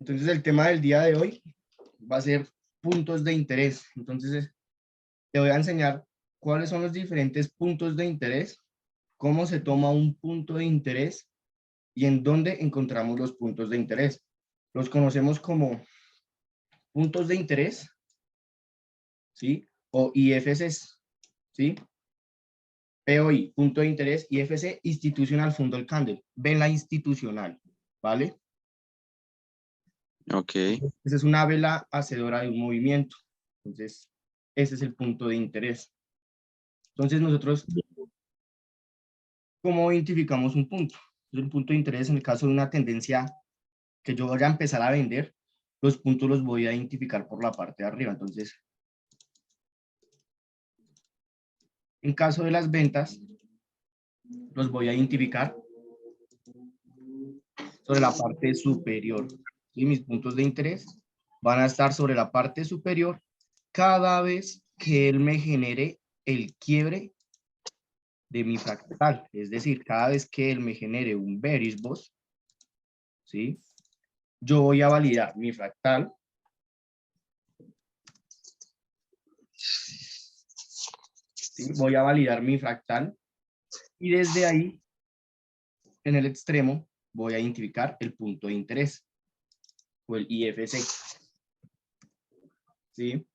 Entonces el tema del día de hoy va a ser puntos de interés. Entonces te voy a enseñar cuáles son los diferentes puntos de interés, cómo se toma un punto de interés y en dónde encontramos los puntos de interés. Los conocemos como puntos de interés, ¿sí? O IFCs, ¿sí? POI, punto de interés, IFC, Institutional Fundal Candle, vela institucional, ¿vale? Ok. Esa es una vela hacedora de un movimiento. Entonces, ese es el punto de interés. Entonces, nosotros, ¿cómo identificamos un punto? Un punto de interés, en el caso de una tendencia que yo vaya a empezar a vender, los puntos los voy a identificar por la parte de arriba. Entonces, en caso de las ventas, los voy a identificar sobre la parte superior. ¿Sí? Mis puntos de interés van a estar sobre la parte superior cada vez que él me genere el quiebre de mi fractal. Es decir, cada vez que él me genere un bearish boss, ¿sí? Yo voy a validar mi fractal. ¿Sí? Voy a validar mi fractal. Y desde ahí, en el extremo, voy a identificar el punto de interés o el IFC. ¿Sí?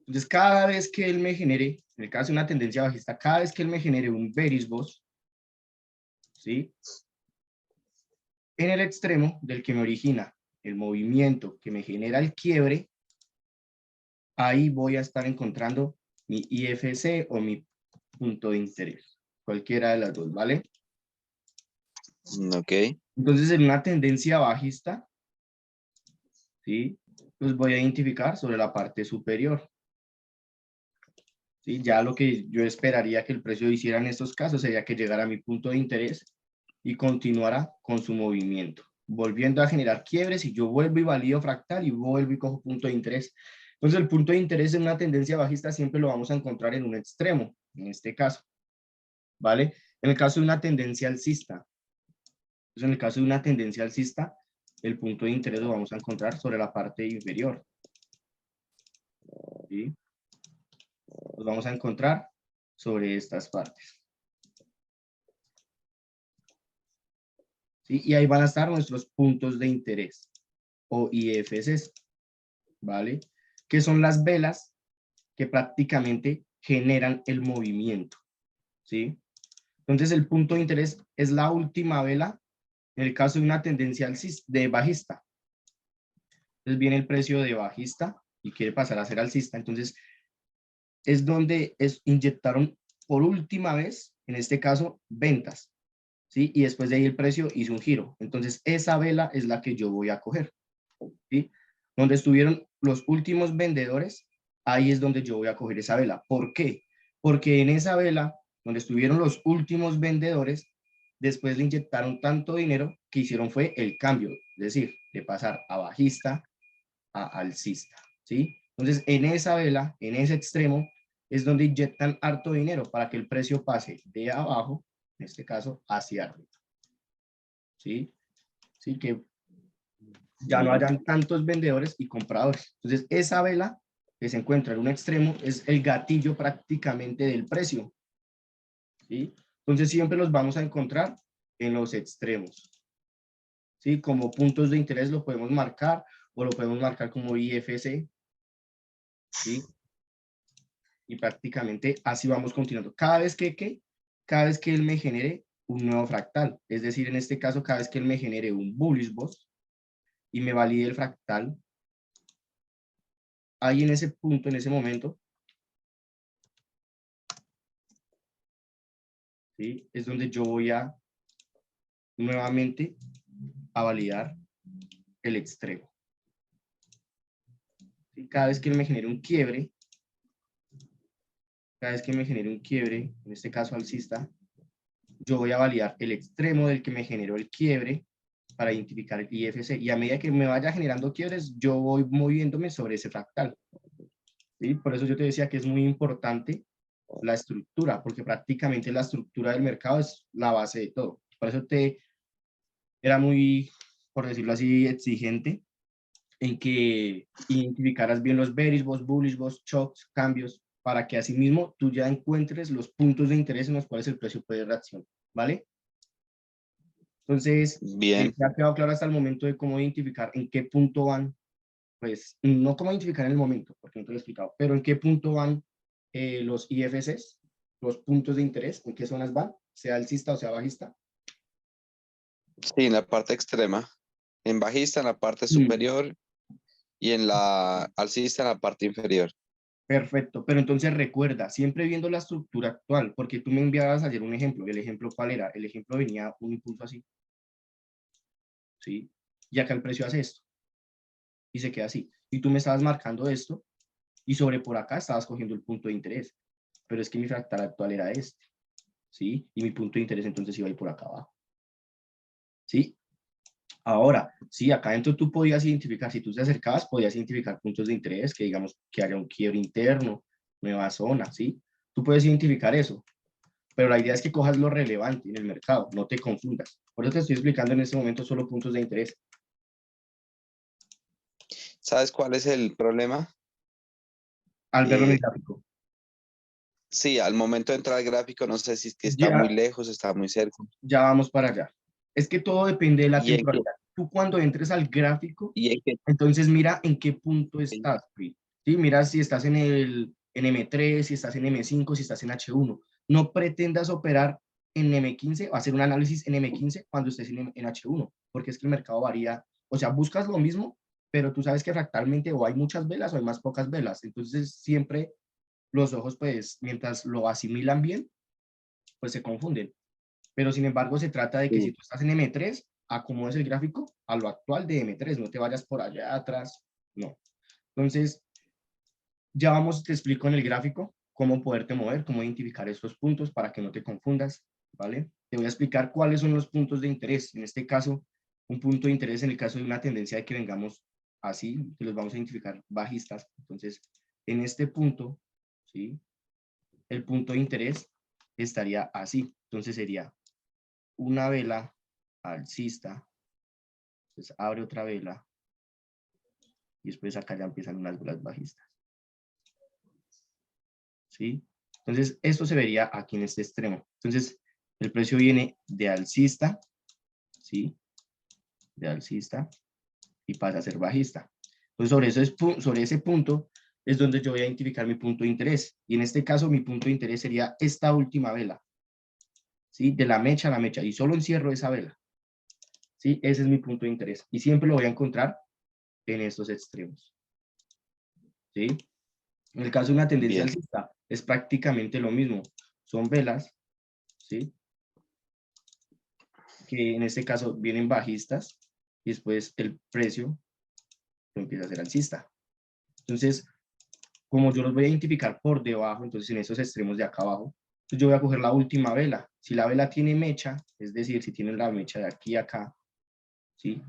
Entonces, cada vez que él me genere, en el caso de una tendencia bajista, cada vez que él me genere un bearish boss, ¿sí? En el extremo del que me origina el movimiento que me genera el quiebre, ahí voy a estar encontrando mi IFC o mi punto de interés, cualquiera de las dos, ¿vale? Ok. Entonces, en una tendencia bajista, ¿sí? Los voy a identificar sobre la parte superior. ¿Sí? Ya lo que yo esperaría que el precio hiciera en estos casos sería que llegara a mi punto de interés y continuara con su movimiento, volviendo a generar quiebres y yo vuelvo y valido fractal y vuelvo y cojo punto de interés. Entonces, el punto de interés en una tendencia bajista siempre lo vamos a encontrar en un extremo, en este caso, ¿vale? En el caso de una tendencia alcista, entonces en el caso de una tendencia alcista, el punto de interés lo vamos a encontrar sobre la parte inferior, ¿sí? Los vamos a encontrar sobre estas partes. ¿Sí? Y ahí van a estar nuestros puntos de interés o IFCs, ¿vale? Que son las velas que prácticamente generan el movimiento, ¿sí? Entonces el punto de interés es la última vela en el caso de una tendencia de bajista. Entonces viene el precio de bajista y quiere pasar a ser alcista, entonces es donde inyectaron por última vez, en este caso, ventas, ¿sí? Y después de ahí el precio hizo un giro. Entonces esa vela es la que yo voy a coger, ¿sí? Donde estuvieron los últimos vendedores, ahí es donde yo voy a coger esa vela. ¿Por qué? Porque en esa vela, donde estuvieron los últimos vendedores, después le inyectaron tanto dinero que hicieron fue el cambio, es decir, de pasar a bajista a alcista, ¿sí? Entonces, en esa vela, en ese extremo, es donde inyectan harto dinero para que el precio pase de abajo, en este caso, hacia arriba, ¿sí? Sí, que ya no hayan tantos vendedores y compradores. Entonces, esa vela que se encuentra en un extremo es el gatillo prácticamente del precio, ¿sí? Entonces, siempre los vamos a encontrar en los extremos, ¿sí? Como puntos de interés lo podemos marcar o lo podemos marcar como IFC, ¿sí? Y prácticamente así vamos continuando. Cada vez que él me genere un nuevo fractal, es decir, en este caso, cada vez que él me genere un bullish boss y me valide el fractal, ahí en ese punto, en ese momento, ¿sí? Es donde yo voy a nuevamente a validar el extremo. ¿Sí? Cada vez que él me genere un quiebre, en este caso alcista, yo voy a validar el extremo del que me generó el quiebre para identificar el IFC. Y a medida que me vaya generando quiebres, yo voy moviéndome sobre ese fractal. ¿Sí? Por eso yo te decía que es muy importante la estructura, porque prácticamente la estructura del mercado es la base de todo. Por eso era muy, por decirlo así, exigente en que identificaras bien los bearish, bullish, shocks, cambios, para que asimismo tú ya encuentres los puntos de interés en los cuales el precio puede reaccionar, ¿vale? Entonces, Bien. ya ha quedado claro hasta el momento de cómo identificar en qué punto van, pues, no cómo identificar en el momento, porque no te lo he explicado, pero en qué punto van los IFCs, los puntos de interés, en qué zonas van, sea alcista o sea bajista. Sí, en la parte extrema. En bajista, en la parte superior, y en la alcista, en la parte inferior. Perfecto, pero entonces recuerda, siempre viendo la estructura actual, porque tú me enviabas ayer un ejemplo. ¿El ejemplo cuál era? El ejemplo venía un impulso así, ¿sí? Y acá el precio hace esto y se queda así. Y tú me estabas marcando esto y sobre por acá estabas cogiendo el punto de interés. Pero es que mi fractal actual era este, ¿sí? Y mi punto de interés entonces iba a ir por acá abajo, ¿sí? Ahora, sí, acá adentro tú podías identificar, si tú te acercabas, podías identificar puntos de interés, que digamos que haya un quiebre interno, nueva zona, ¿sí? Tú puedes identificar eso, pero la idea es que cojas lo relevante en el mercado, no te confundas. Por eso te estoy explicando en este momento solo puntos de interés. ¿Sabes cuál es el problema? Al verlo en el Eh, gráfico. sí, al momento de entrar al gráfico, no sé si es que está muy Ya, lejos, está muy cerca. ya vamos para allá. Es que todo depende de la ¿Y en qué? temporalidad. Tú cuando entres al gráfico, ¿Y en qué? entonces mira en qué punto estás, ¿sí? ¿Sí? Mira si estás en M3, si estás en M5, si estás en H1. No pretendas operar en M15 o hacer un análisis en M15 cuando estés en H1, porque es que el mercado varía. O sea, buscas lo mismo, pero tú sabes que fractalmente o hay muchas velas o hay más pocas velas. Entonces, siempre los ojos, pues, mientras lo asimilan bien, pues se confunden. Pero sin embargo, se trata de que si Sí. tú estás en M3, acomodes el gráfico a lo actual de M3, no te vayas por allá atrás, no. Entonces, ya vamos, te explico en el gráfico cómo poderte mover, cómo identificar estos puntos para que no te confundas, ¿vale? Te voy a explicar cuáles son los puntos de interés. En este caso, un punto de interés en el caso de una tendencia de que vengamos así, que los vamos a identificar bajistas. Entonces, en este punto, ¿sí? El punto de interés estaría así. Entonces, sería una vela alcista, entonces abre otra vela y después acá ya empiezan unas velas bajistas, ¿sí? Entonces, esto se vería aquí en este extremo. Entonces, el precio viene de alcista, ¿sí? De alcista y pasa a ser bajista. Entonces, sobre ese punto es donde yo voy a identificar mi punto de interés. Y en este caso, mi punto de interés sería esta última vela, ¿sí? De la mecha a la mecha. Y solo encierro esa vela, ¿sí? Ese es mi punto de interés. Y siempre lo voy a encontrar en estos extremos, ¿sí? En el caso de una tendencia Bien. alcista, es prácticamente lo mismo. Son velas, ¿sí? Que en este caso vienen bajistas y después el precio empieza a ser alcista. Entonces, como yo los voy a identificar por debajo, entonces en esos extremos de acá abajo, entonces yo voy a coger la última vela. Si la vela tiene mecha, es decir, si tiene la mecha de aquí a acá, ¿sí?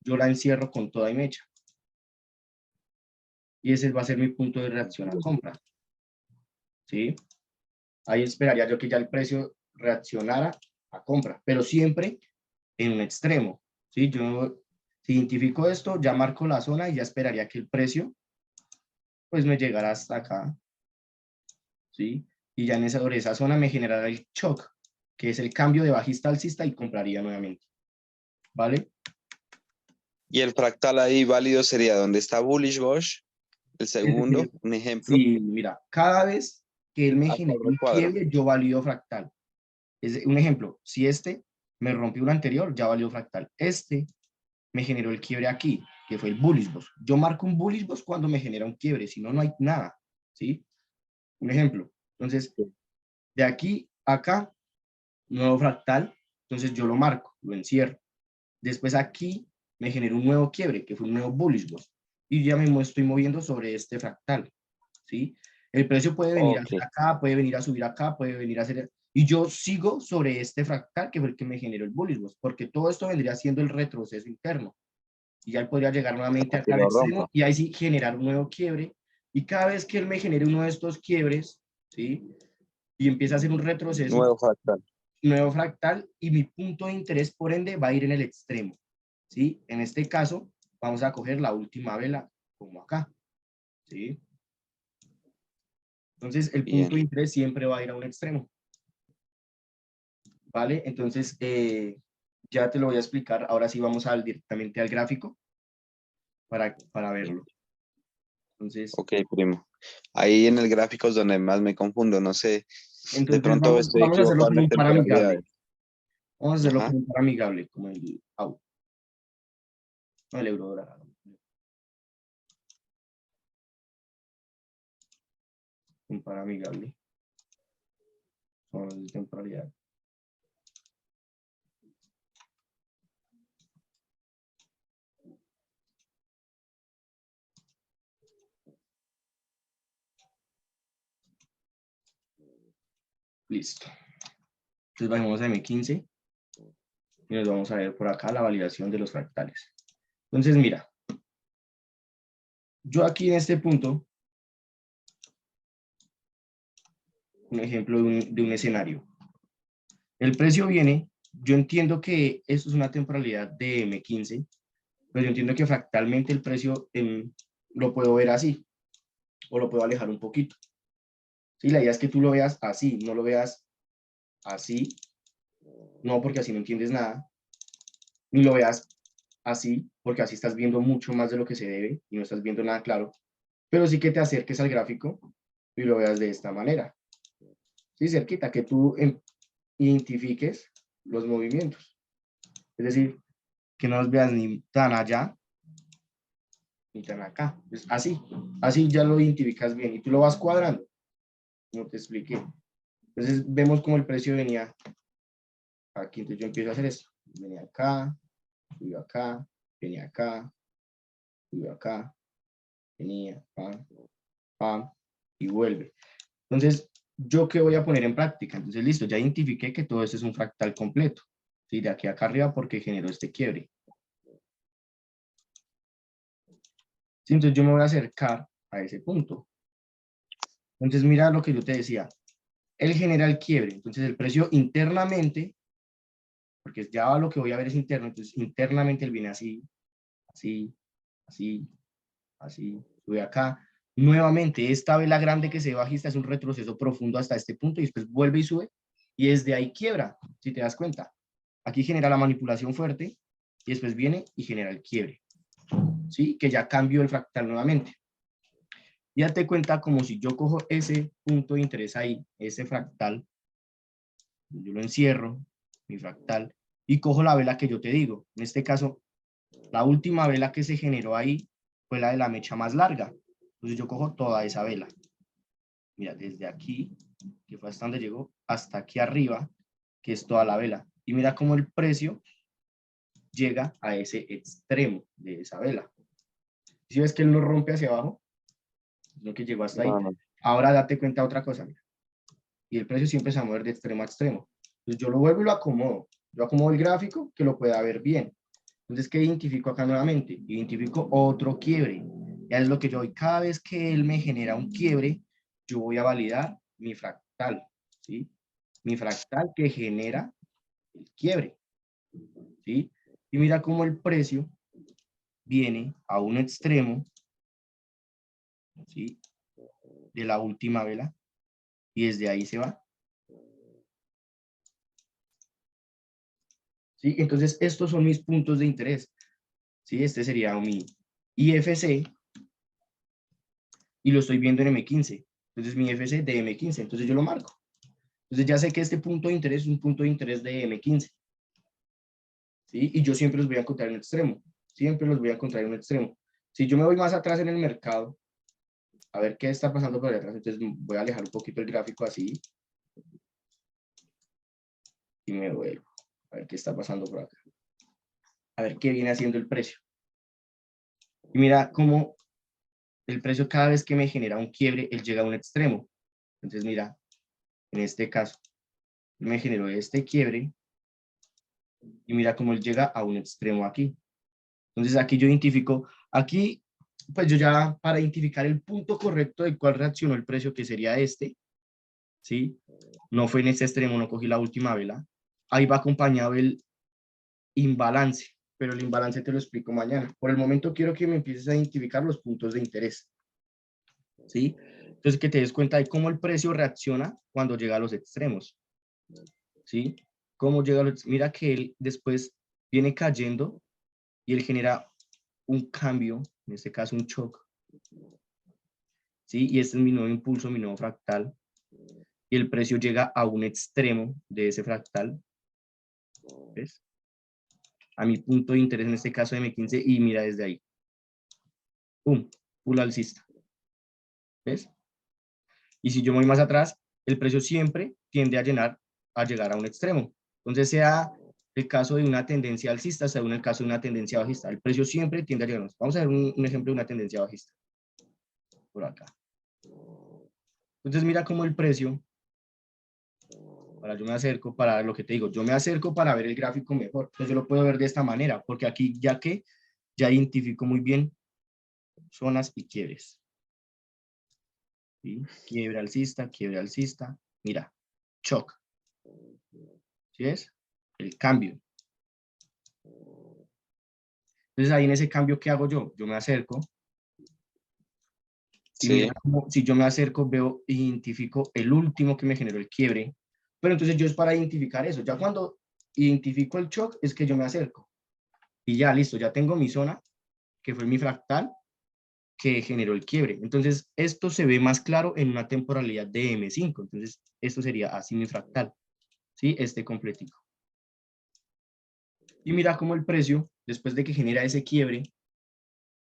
Yo la encierro con toda y mecha. Y ese va a ser mi punto de reacción a compra, ¿sí? Ahí esperaría yo que ya el precio reaccionara a compra, pero siempre en un extremo, ¿sí? Yo, si identifico esto, ya marco la zona y ya esperaría que el precio, pues, me llegara hasta acá, ¿sí? Y ya sobre esa zona me generará el shock, que es el cambio de bajista a alcista y compraría nuevamente, ¿vale? Y el fractal ahí válido sería donde está Bullish Bosch, el Es segundo, decir, un ejemplo, si, mira, cada vez que él me a genere un recuadro. quiebre, yo valido fractal. Es un ejemplo, si este me rompió un anterior, ya valió fractal. Este me generó el quiebre aquí, que fue el bullish boss. Yo marco un bullish boss cuando me genera un quiebre, si no, no hay nada, ¿sí? Un ejemplo. Entonces, de aquí a acá, nuevo fractal, entonces yo lo marco, lo encierro. Después aquí me genera un nuevo quiebre, que fue un nuevo bullish boss. Y ya me estoy moviendo sobre este fractal, ¿sí? El precio puede venir a Ok. hacer acá, puede venir a subir acá, puede venir a hacer... Y yo sigo sobre este fractal, que fue el que me generó el bullish boss, porque todo esto vendría siendo el retroceso interno. Y ya él podría llegar nuevamente Hasta que acá al lo rompa. extremo y ahí sí generar un nuevo quiebre. Y cada vez que él me genere uno de estos quiebres, ¿sí? Y empieza a hacer un retroceso, Nuevo fractal. nuevo fractal, y mi punto de interés, por ende, va a ir en el extremo, ¿sí? En este caso, vamos a coger la última vela como acá, ¿sí? Entonces, el Bien. punto de interés siempre va a ir a un extremo, ¿vale? Entonces, ya te lo voy a explicar. Ahora sí vamos directamente al gráfico para verlo. Entonces, Ok, primo. Ahí en el gráfico es donde más me confundo, no sé. De pronto estoy vamos a hacerlo equivocado como en un par amigable. temporalidades. Vamos a hacerlo Ajá. como un par amigable, como el AU, no el euro dólar. Un par amigable. Son de temporalidad. Listo. Entonces bajemos a M15 y nos vamos a ver por acá la validación de los fractales. Entonces, mira, yo aquí en este punto, un ejemplo de un escenario. El precio viene, yo entiendo que esto es una temporalidad de M15, pero yo entiendo que fractalmente el precio lo puedo ver así, o lo puedo alejar un poquito. Sí, la idea es que tú lo veas así, no lo veas así, no porque así no entiendes nada, ni lo veas así, porque así estás viendo mucho más de lo que se debe y no estás viendo nada claro, pero sí que te acerques al gráfico y lo veas de esta manera. Sí, cerquita, que tú identifiques los movimientos. Es decir, que no los veas ni tan allá ni tan acá. Pues así ya lo identificas bien y tú lo vas cuadrando, como te expliqué. Entonces vemos como el precio venía aquí, entonces yo empiezo a hacer esto. Venía acá, subió acá, venía acá, subió acá, venía, pam, pam, y vuelve. Entonces, ¿yo qué voy a poner en práctica? Entonces, listo, ya identifiqué que todo esto es un fractal completo. ¿Sí? De aquí a acá arriba porque generó este quiebre. ¿Sí? Entonces, yo me voy a acercar a ese punto. Entonces, mira lo que yo te decía. Él genera el quiebre. Entonces, el precio internamente, porque ya lo que voy a ver es interno, entonces internamente él viene así, así, así, así, sube acá. Nuevamente, esta vela grande que se ve bajista es un retroceso profundo hasta este punto y después vuelve y sube y desde ahí quiebra, si te das cuenta. Aquí genera la manipulación fuerte y después viene y genera el quiebre, ¿sí? Que ya cambió el fractal nuevamente. Y date cuenta como si yo cojo ese punto de interés ahí, ese fractal, yo lo encierro, mi fractal, y cojo la vela que yo te digo. En este caso, la última vela que se generó ahí fue la de la mecha más larga. Entonces yo cojo toda esa vela. Mira, desde aquí, que fue hasta donde llegó, hasta aquí arriba, que es toda la vela. Y mira cómo el precio llega a ese extremo de esa vela. Si ves que él no rompe hacia abajo, lo que llegó hasta ahí. No, Ahora date cuenta de otra cosa, mira. Y el precio siempre se va a mover de extremo a extremo. Entonces yo lo vuelvo y lo acomodo. Yo acomodo el gráfico que lo pueda ver bien. Entonces, ¿qué identifico acá nuevamente? Identifico otro quiebre. Ya es lo que yo voy. Cada vez que él me genera un quiebre, yo voy a validar mi fractal, ¿sí? Mi fractal que genera el quiebre, ¿sí? Y mira cómo el precio viene a un extremo, ¿sí? De la última vela y desde ahí se va. ¿Sí? Entonces, estos son mis puntos de interés. ¿Sí? Este sería mi IFC y lo estoy viendo en M15. Entonces, mi IFC de M15. Entonces, yo lo marco. Entonces, ya sé que este punto de interés es un punto de interés de M15. ¿Sí? Y yo siempre los voy a encontrar en un extremo. Siempre los voy a encontrar en un extremo. Si yo me voy más atrás en el mercado, a ver qué está pasando por detrás, entonces voy a alejar un poquito el gráfico así y me vuelvo. A ver qué está pasando por acá. A ver qué viene haciendo el precio. Y mira cómo el precio cada vez que me genera un quiebre, él llega a un extremo. Entonces mira, en este caso, me generó este quiebre y mira cómo él llega a un extremo aquí. Entonces aquí yo identifico, aquí pues yo ya para identificar el punto correcto del cual reaccionó el precio, que sería este, ¿sí? No fue en este extremo, no cogí la última vela. Ahí va acompañado el imbalance, pero el imbalance te lo explico mañana. Por el momento quiero que me empieces a identificar los puntos de interés, ¿sí? Entonces, que te des cuenta de cómo el precio reacciona cuando llega a los extremos, ¿sí? Cómo llega a los... Mira que él después viene cayendo y él genera un cambio, en este caso un shock, ¿sí? Y este es mi nuevo impulso, mi nuevo fractal. Y el precio llega a un extremo de ese fractal, ¿ves? A mi punto de interés, en este caso M15, y mira desde ahí. ¡Pum! Pull alcista. ¿Ves? Y si yo me voy más atrás, el precio siempre tiende a llegar a un extremo. Entonces, sea el caso de una tendencia alcista, sea el caso de una tendencia bajista. El precio siempre tiende a llegar. Vamos a ver un ejemplo de una tendencia bajista. Por acá. Entonces, mira cómo el precio, ahora yo me acerco para lo que te digo, yo me acerco para ver el gráfico mejor. Entonces, yo lo puedo ver de esta manera, porque aquí ya identifico muy bien zonas y quiebres. ¿Sí? Quiebre alcista. Mira, shock. ¿Sí es? El cambio. Entonces ahí en ese cambio, ¿qué hago yo? Yo me acerco y Sí, mira cómo, si yo me acerco, identifico el último que me generó el quiebre. Pero entonces yo es para identificar eso. Ya cuando identifico el shock es que yo me acerco. Y ya, listo, ya tengo mi zona, que fue mi fractal, que generó el quiebre. Entonces esto se ve más claro en una temporalidad de M5. Entonces esto sería así mi fractal. ¿Sí? Este completico. Y mira cómo el precio, después de que genera ese quiebre,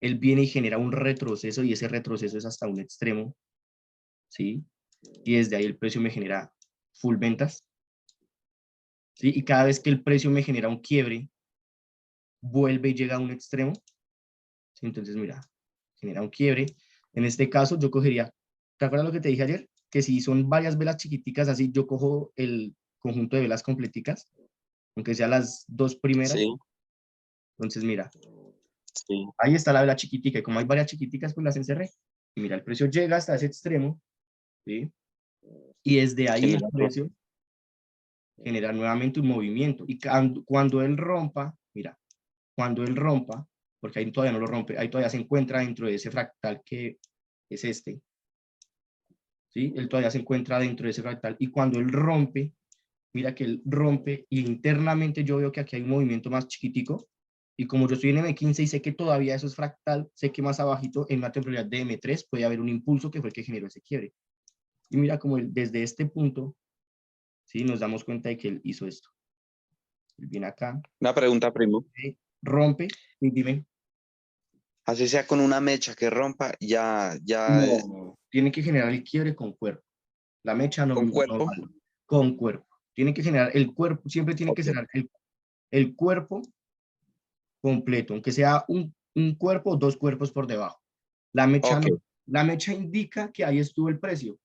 él viene y genera un retroceso y ese retroceso es hasta un extremo, ¿sí? Y desde ahí el precio me genera full ventas, ¿sí? Y cada vez que el precio me genera un quiebre, vuelve y llega a un extremo, ¿sí? Entonces, mira, genera un quiebre. En este caso, yo cogería, ¿te acuerdas lo que te dije ayer? Que si son varias velas chiquiticas así, yo cojo el conjunto de velas completicas, aunque sean las dos primeras. sí, Entonces, mira, sí. ahí está la vela chiquitica, y como hay varias chiquiticas, pues las encerré. Y mira, el precio llega hasta ese extremo, ¿sí? Y desde ahí el Genera todo. precio genera nuevamente un movimiento. Y cuando él rompa, mira, cuando él rompa, porque ahí todavía no lo rompe, ahí todavía se encuentra dentro de ese fractal que es este, ¿sí? Él todavía se encuentra dentro de ese fractal. Y cuando él rompe, mira que él rompe y internamente yo veo que aquí hay un movimiento más chiquitico. Y como yo estoy en M15 y sé que todavía eso es fractal, sé que más abajito en una temporalidad de M3 puede haber un impulso que fue el que generó ese quiebre. Y mira como desde este punto, ¿sí? Nos damos cuenta de que él hizo esto. Él viene acá, Una pregunta, primo. rompe y dime, Así sea con una mecha que rompa, ya no, tiene que generar el quiebre con cuerpo. La mecha no, con no cuerpo. vale. Con cuerpo. Tiene que generar el cuerpo, siempre tiene que Ok, generar el cuerpo completo, aunque sea un cuerpo o dos cuerpos por debajo. La mecha ok, no. La mecha indica que ahí estuvo el precio,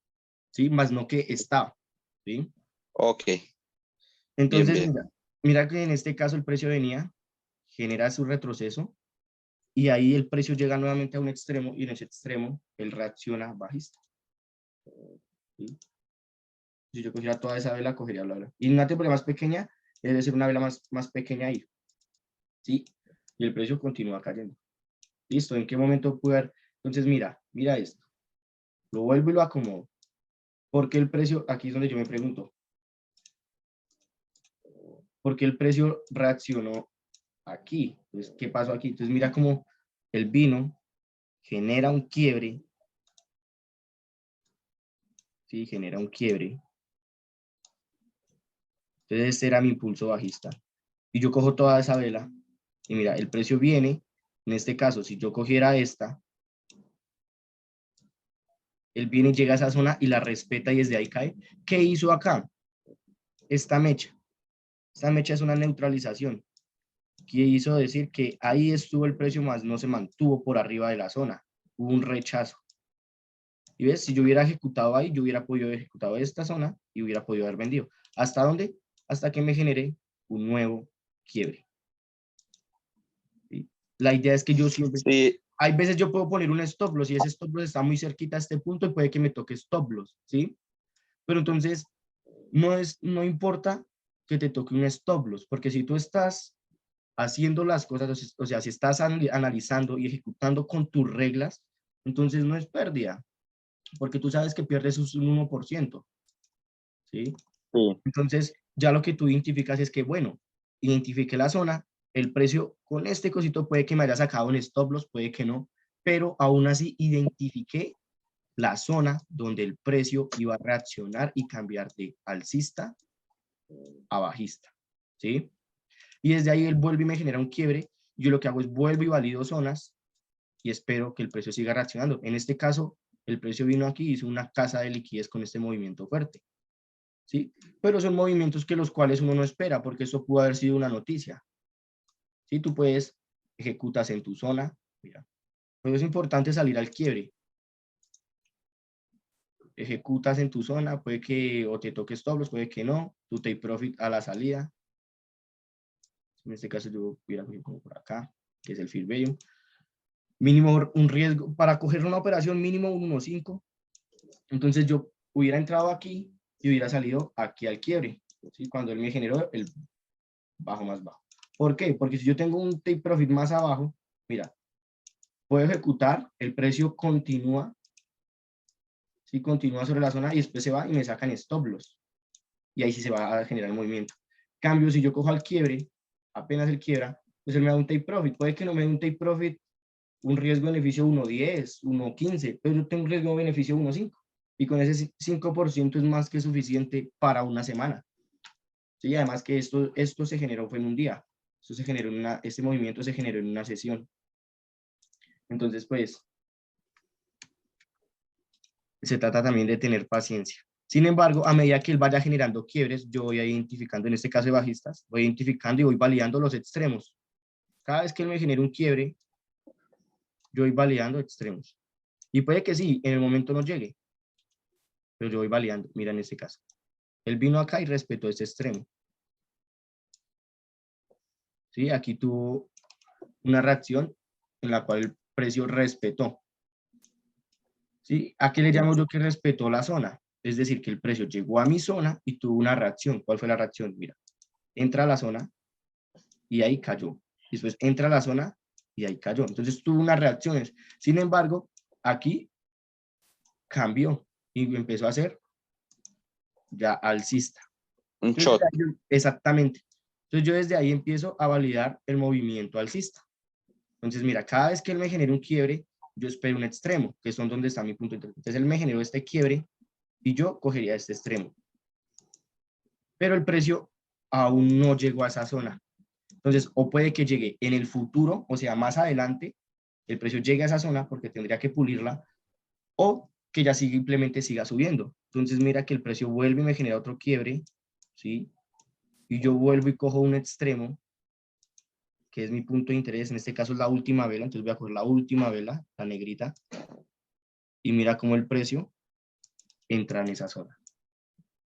¿sí? Más no que estaba, ¿sí? ok. Bien, Entonces, bien. mira que en este caso el precio venía, genera su retroceso, y ahí el precio llega nuevamente a un extremo, y en ese extremo él reacciona bajista, ¿sí? Si yo cogiera toda esa vela, cogería la vela. Y una temporada más pequeña, debe ser una vela más pequeña ahí, ¿sí? Y el precio continúa cayendo. ¿Listo? ¿En qué momento pude haber? Entonces, mira esto. Lo vuelvo y lo acomodo. ¿Por qué el precio? Aquí es donde yo me pregunto. ¿Por qué el precio reaccionó aquí? Entonces, ¿qué pasó aquí? Entonces, mira cómo el vino genera un quiebre, ¿sí? Genera un quiebre. Entonces, este era mi impulso bajista. Y yo cojo toda esa vela y mira, el precio viene, en este caso, si yo cogiera esta, él viene y llega a esa zona y la respeta y desde ahí cae. ¿Qué hizo acá? Esta mecha. Esta mecha es una neutralización. ¿Qué hizo decir? Que ahí estuvo el precio más, no se mantuvo por arriba de la zona. Hubo un rechazo. Y ves, si yo hubiera ejecutado ahí, yo hubiera podido haber ejecutado esta zona y hubiera podido haber vendido. ¿Hasta dónde? Hasta que me genere un nuevo quiebre. ¿Sí? La idea es que yo siempre, Sí, hay veces yo puedo poner un stop loss y ese stop loss está muy cerquita a este punto y puede que me toque stop loss, ¿sí? Pero entonces no importa que te toque un stop loss, porque si tú estás haciendo las cosas, o sea, si estás analizando y ejecutando con tus reglas, entonces no es pérdida, porque tú sabes que pierdes un 1%, ¿sí? Sí. Entonces, ya lo que tú identificas es que, bueno, identifique la zona, el precio con este cosito puede que me haya sacado un stop loss, puede que no, pero aún así identifiqué la zona donde el precio iba a reaccionar y cambiar de alcista a bajista, ¿sí? Y desde ahí él vuelve y me genera un quiebre. Yo lo que hago es vuelvo y valido zonas y espero que el precio siga reaccionando. En este caso, el precio vino aquí y hizo una casa de liquidez con este movimiento fuerte, ¿sí? Pero son movimientos que los cuales uno no espera, porque eso pudo haber sido una noticia, ¿sí? Tú puedes, ejecutas en tu zona, mira, pero es importante salir al quiebre. Ejecutas en tu zona, puede que o te toque stop loss, puede que no, tu take profit a la salida. En este caso yo hubiera cogido como por acá, que es el fair value. Mínimo un riesgo, para coger una operación mínimo un 1.5. Entonces yo hubiera entrado aquí y hubiera salido aquí al quiebre, ¿sí? Cuando él me generó el bajo más bajo. ¿Por qué? Porque si yo tengo un take profit más abajo, mira, puedo ejecutar, el precio continúa, ¿sí? Continúa sobre la zona y después se va y me sacan stop loss. Y ahí sí se va a generar el movimiento. Cambio, si yo cojo al quiebre, apenas el quiebra, pues él me da un take profit. Puede que no me dé un take profit, un riesgo-beneficio 1.10, 1.15, pero yo tengo un riesgo-beneficio 1.5. Y con ese 5% es más que suficiente para una semana. Sí, además que esto se generó fue en un día. Esto se generó este movimiento se generó en una sesión. Entonces, pues, se trata también de tener paciencia. Sin embargo, a medida que él vaya generando quiebres, yo voy identificando, en este caso de bajistas, voy identificando y voy validando los extremos. Cada vez que él me genere un quiebre, yo voy validando extremos. Y puede que sí, en el momento no llegue, pero yo voy validando. Mira en este caso. Él vino acá y respetó este extremo. ¿Sí? Aquí tuvo una reacción en la cual el precio respetó. ¿Sí? ¿A qué le llamo yo que respetó la zona? Es decir, que el precio llegó a mi zona y tuvo una reacción. ¿Cuál fue la reacción? Mira, entra a la zona y ahí cayó. Después entra a la zona y ahí cayó. Entonces tuvo unas reacciones. Sin embargo, aquí cambió y empezó a ser ya alcista. Un Entonces, shot. exactamente. Entonces yo desde ahí empiezo a validar el movimiento alcista. Entonces, mira, cada vez que él me genera un quiebre, yo espero un extremo, que son donde está mi punto de interés. Entonces él me generó este quiebre y yo cogería este extremo. Pero el precio aún no llegó a esa zona. Entonces, o puede que llegue en el futuro, o sea, más adelante, el precio llegue a esa zona porque tendría que pulirla, o que ya simplemente siga subiendo. Entonces, mira que el precio vuelve y me genera otro quiebre, ¿sí? Y yo vuelvo y cojo un extremo, que es mi punto de interés, en este caso es la última vela, entonces voy a coger la última vela, la negrita, y mira cómo el precio entra en esa zona.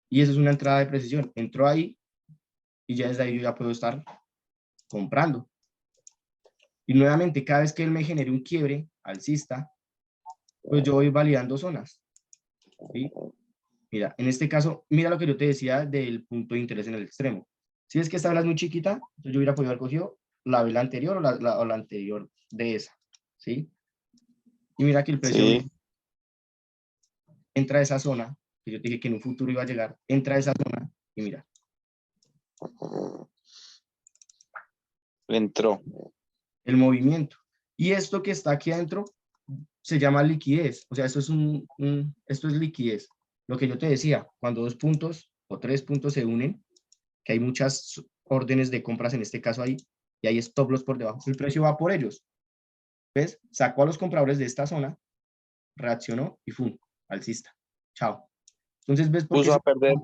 Y eso es una entrada de precisión. Entró ahí y ya desde ahí yo ya puedo estar comprando. Y nuevamente, cada vez que él me genere un quiebre alcista, pues yo voy validando zonas. ¿Sí? Mira, en este caso, mira lo que yo te decía del punto de interés en el extremo. Si es que esta vela es muy chiquita, entonces yo hubiera podido haber cogido la vela anterior o la anterior de esa. ¿Sí? Y mira que el precio Sí. entra a esa zona, que yo te dije que en un futuro iba a llegar, entra a esa zona y mira. Entró. El movimiento. Y esto que está aquí adentro se llama liquidez. O sea, esto es liquidez. Lo que yo te decía, cuando 2 puntos o 3 puntos se unen, que hay muchas órdenes de compras en este caso ahí, y hay stop loss por debajo, el precio va por ellos. ¿Ves? Sacó a los compradores de esta zona, reaccionó y ¡fum! Alcista. Chao. Entonces, ¿ves por qué? Puso a perder.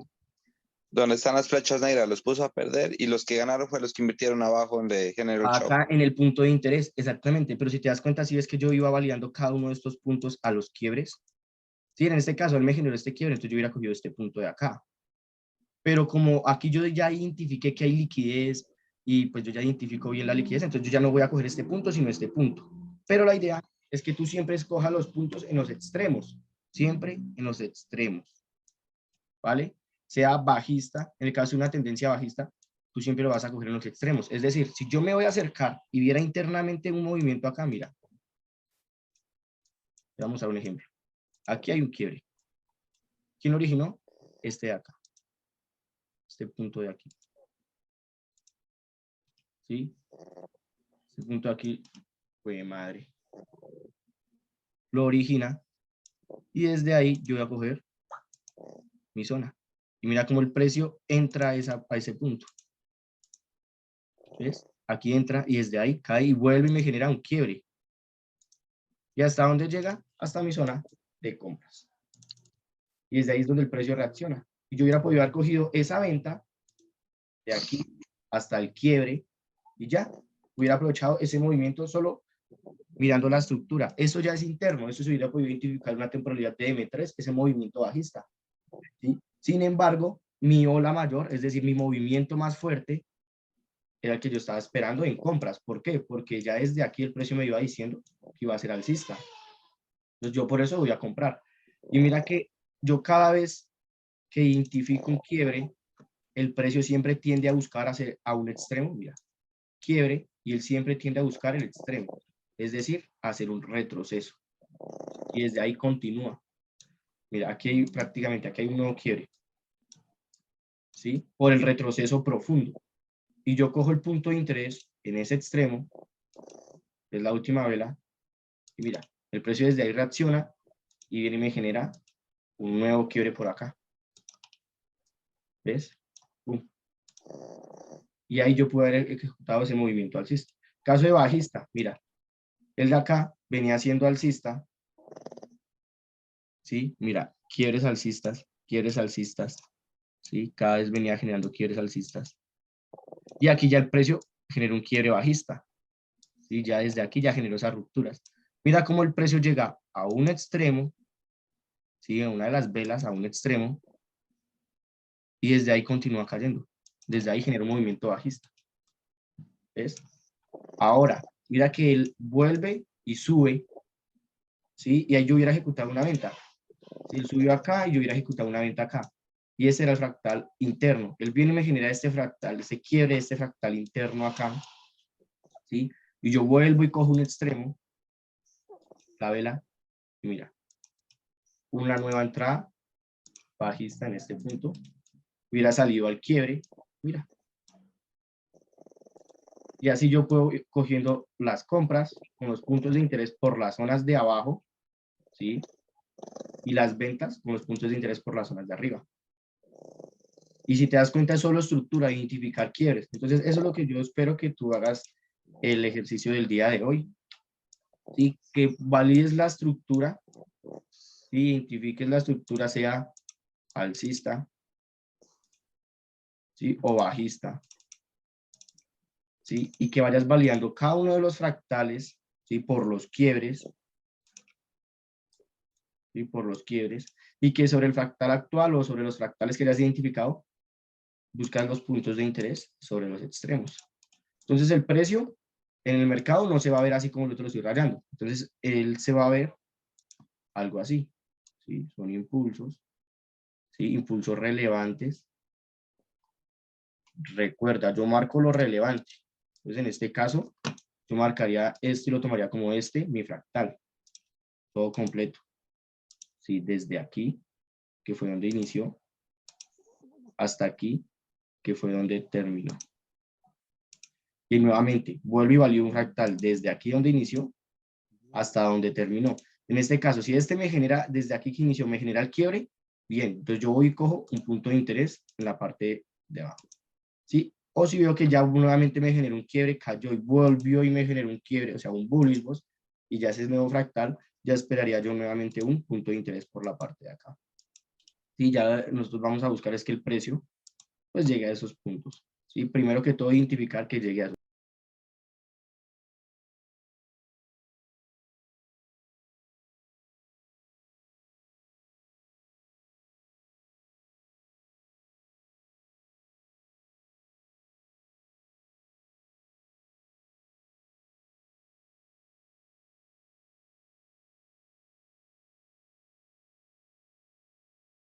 Donde están las flechas negras, los puso a perder y los que ganaron fue los que invirtieron abajo donde generó el shock. Acá en el punto de interés, exactamente. Pero si te das cuenta, si ves que yo iba validando cada uno de estos puntos a los quiebres, sí, en este caso él me generó este quiebre, entonces yo hubiera cogido este punto de acá. Pero como aquí yo ya identifiqué que hay liquidez y pues yo ya identifico bien la liquidez, entonces yo ya no voy a coger este punto, sino este punto. Pero la idea es que tú siempre escojas los puntos en los extremos, siempre en los extremos, ¿vale? Sea bajista, en el caso de una tendencia bajista, tú siempre lo vas a coger en los extremos. Es decir, si yo me voy a acercar y viera internamente un movimiento acá, mira. Vamos a dar un ejemplo. Aquí hay un quiebre. ¿Quién lo originó? Este de acá. Este punto de aquí. ¿Sí? Este punto de aquí, pues madre. Lo origina. Y desde ahí yo voy a coger mi zona. Y mira cómo el precio entra a ese punto. ¿Ves? Aquí entra y desde ahí cae y vuelve y me genera un quiebre. ¿Y hasta dónde llega? Hasta mi zona de compras. Y desde ahí es donde el precio reacciona. Y yo hubiera podido haber cogido esa venta de aquí hasta el quiebre y ya. Hubiera aprovechado ese movimiento solo mirando la estructura. Eso ya es interno. Eso se hubiera podido identificar una temporalidad de M3, ese movimiento bajista. ¿Sí? Sin embargo, mi ola mayor, es decir, mi movimiento más fuerte, era el que yo estaba esperando en compras. ¿Por qué? Porque ya desde aquí el precio me iba diciendo que iba a ser alcista. Entonces yo por eso voy a comprar. Y mira que yo cada vez que identifico un quiebre, el precio siempre tiende a buscar hacia a un extremo, mira, quiebre, y él siempre tiende a buscar el extremo, es decir, hacer un retroceso. Y desde ahí continúa. Mira, aquí hay prácticamente, aquí hay un nuevo quiebre, ¿sí? Por el retroceso profundo. Y yo cojo el punto de interés en ese extremo, es la última vela, y mira, el precio desde ahí reacciona y viene y me genera un nuevo quiebre por acá. ¿Ves? ¡Pum! Y ahí yo puedo haber ejecutado ese movimiento alcista. Caso de bajista, mira, el de acá venía siendo alcista, ¿sí? Mira, quiebres alcistas, ¿sí? Cada vez venía generando quiebres alcistas. Y aquí ya el precio generó un quiebre bajista, ¿sí? Ya desde aquí ya generó esas rupturas. Mira cómo el precio llega a un extremo, ¿sí? En una de las velas a un extremo, y desde ahí continúa cayendo. Desde ahí genera un movimiento bajista. ¿Ves? Ahora, mira que él vuelve y sube, ¿sí? Y ahí yo hubiera ejecutado una venta. Si él subió acá y yo hubiera ejecutado una venta acá. Y ese era el fractal interno. Él viene y me genera este fractal, este quiebre, este fractal interno acá, ¿sí? Y yo vuelvo y cojo un extremo, la vela, y mira, una nueva entrada bajista en este punto, hubiera salido al quiebre, mira. Y así yo puedo ir cogiendo las compras con los puntos de interés por las zonas de abajo, ¿sí? Y las ventas con los puntos de interés por las zonas de arriba. Y si te das cuenta, es solo estructura, identificar quiebres. Entonces, eso es lo que yo espero que tú hagas el ejercicio del día de hoy. ¿Sí? Que valides la estructura, ¿sí? Identifiques la estructura, sea alcista, ¿sí? O bajista, ¿sí? Y que vayas validando cada uno de los fractales, ¿sí? Por los quiebres, ¿sí? Por los quiebres. Y que sobre el fractal actual o sobre los fractales que hayas identificado, buscas los puntos de interés sobre los extremos. Entonces, el precio en el mercado no se va a ver así como yo te lo estoy rayando. Entonces, él se va a ver algo así, ¿sí? Son impulsos, ¿sí? Impulsos relevantes. Recuerda, yo marco lo relevante. Entonces, en este caso, yo marcaría este y lo tomaría como este, mi fractal. Todo completo. ¿Sí? Desde aquí, que fue donde inició, hasta aquí, que fue donde terminó. Y nuevamente, vuelvo y valido un fractal desde aquí donde inició hasta donde terminó. En este caso, si este me genera, desde aquí que inició, me genera el quiebre, bien, entonces yo voy y cojo un punto de interés en la parte de abajo. ¿Sí? O si veo que ya nuevamente me generó un quiebre, cayó y volvió y me generó un quiebre, o sea, un bullish boss, y ya ese es nuevo fractal, ya esperaría yo nuevamente un punto de interés por la parte de acá. Y ya nosotros vamos a buscar es que el precio pues llegue a esos puntos. ¿Sí? Primero que todo, identificar que llegue a esos